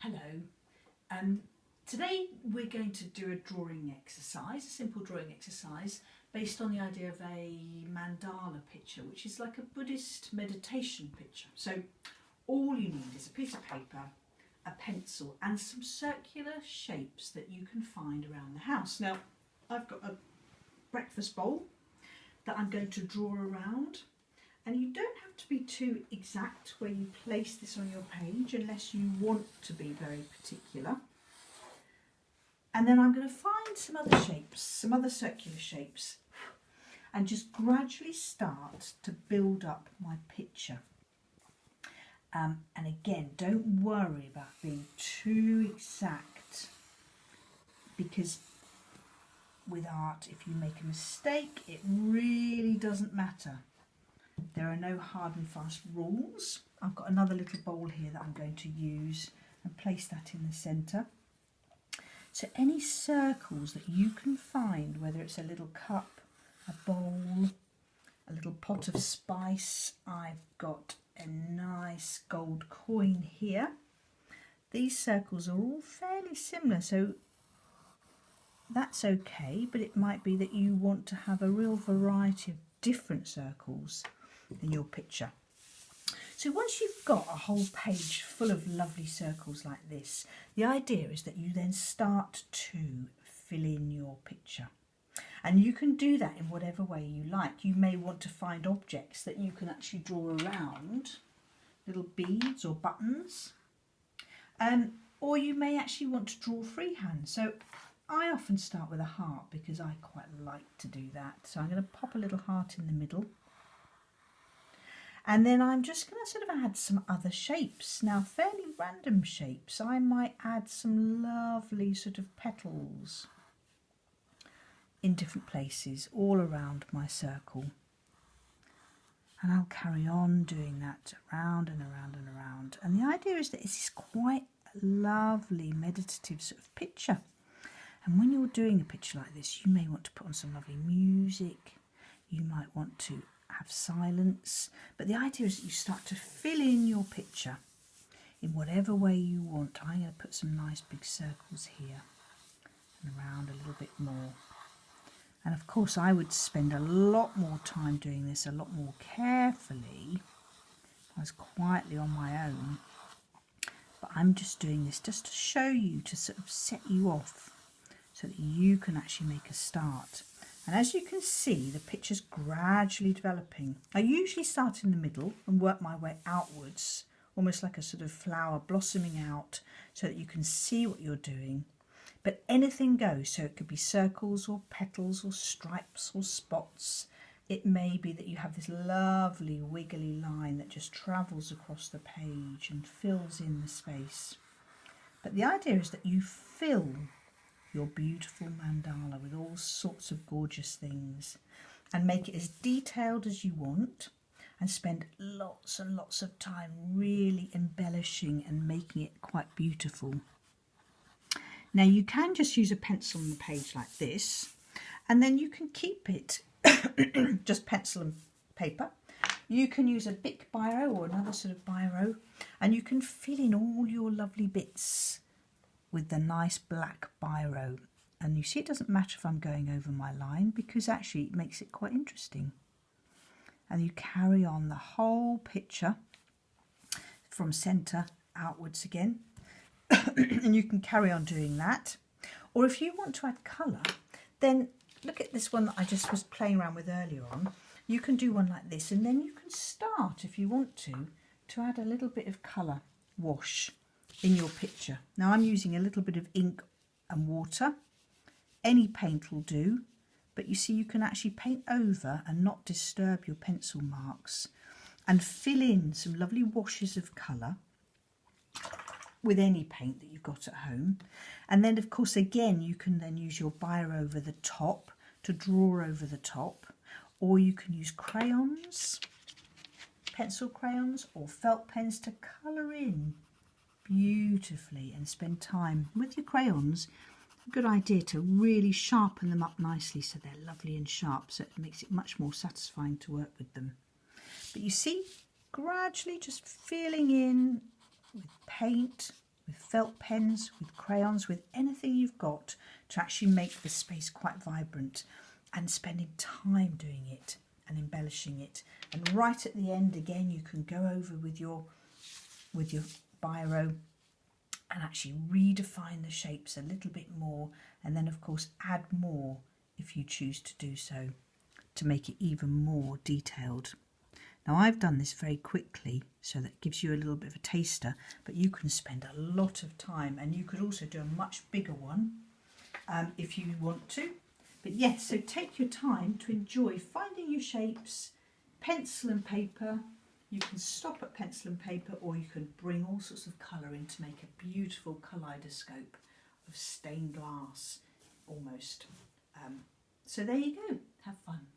Hello. Today we're going to do a drawing exercise, a simple drawing exercise based on the idea of a mandala picture, which is like a Buddhist meditation picture. So all you need is a piece of paper, a pencil and some circular shapes that you can find around the house. Now I've got a breakfast bowl that I'm going to draw around. And you don't have to be too exact where you place this on your page unless you want to be very particular. And then I'm going to find some other shapes, some other circular shapes, and just gradually start to build up my picture. And again, don't worry about being too exact, because with art, if you make a mistake, it really doesn't matter. There are no hard and fast rules. I've got another little bowl here that I'm going to use and place that in the centre. So any circles that you can find, whether it's a little cup, a bowl, a little pot of spice, I've got a nice gold coin here. These circles are all fairly similar, so that's okay, but it might be that you want to have a real variety of different circles in your picture. So once you've got a whole page full of lovely circles like this, the idea is that you then start to fill in your picture. And you can do that in whatever way you like. You may want to find objects that you can actually draw around, little beads or buttons, or you may actually want to draw freehand. So I often start with a heart because I quite like to do that. So I'm going to pop a little heart in the middle. And then I'm just going to sort of add some other shapes. Now, fairly random shapes. I might add some lovely sort of petals in different places all around my circle. And I'll carry on doing that around and around and around. And the idea is that it's quite a lovely meditative sort of picture. And when you're doing a picture like this, you may want to put on some lovely music. You might want to have silence. But the idea is that you start to fill in your picture in whatever way you want. I'm going to put some nice big circles here and around a little bit more. And of course, I would spend a lot more time doing this, a lot more carefully. I was quietly on my own. But I'm just doing this just to show you, to sort of set you off, so that you can actually make a start. And as you can see, the picture's gradually developing. I usually start in the middle and work my way outwards, almost like a sort of flower blossoming out, so that you can see what you're doing. But anything goes, so it could be circles or petals or stripes or spots. It may be that you have this lovely wiggly line that just travels across the page and fills in the space. But the idea is that you fill your beautiful mandala with all sorts of gorgeous things and make it as detailed as you want, and spend lots and lots of time really embellishing and making it quite beautiful. Now you can just use a pencil on the page like this, and then you can keep it just pencil and paper. You can use a Bic biro or another sort of biro, and you can fill in all your lovely bits with the nice black biro. And you see, it doesn't matter if I'm going over my line, because actually it makes it quite interesting. And you carry on the whole picture from centre outwards again. And you can carry on doing that. Or if you want to add colour, then look at this one that I just was playing around with earlier on. You can do one like this, and then you can start, if you want to add a little bit of colour wash in your picture. Now I'm using a little bit of ink and water. Any paint will do, but you see, you can actually paint over and not disturb your pencil marks, and fill in some lovely washes of colour with any paint that you've got at home. And then of course, again, you can then use your biro over the top to draw over the top, or you can use crayons, pencil crayons or felt pens to colour in beautifully and spend time with your crayons. A good idea to really sharpen them up nicely so they're lovely and sharp, so it makes it much more satisfying to work with them. But you see, gradually just filling in with paint with felt pens, with crayons, with anything you've got to actually make the space quite vibrant, and spending time doing it and embellishing it. And right at the end, again, you can go over with your biro and actually redefine the shapes a little bit more, and then of course add more if you choose to do so to make it even more detailed. Now I've done this very quickly, so that gives you a little bit of a taster, but you can spend a lot of time, and you could also do a much bigger one if you want to. But yes, so take your time to enjoy finding your shapes, pencil and paper. You can stop at pencil and paper, or you can bring all sorts of colour in to make a beautiful kaleidoscope of stained glass almost. So there you go, have fun.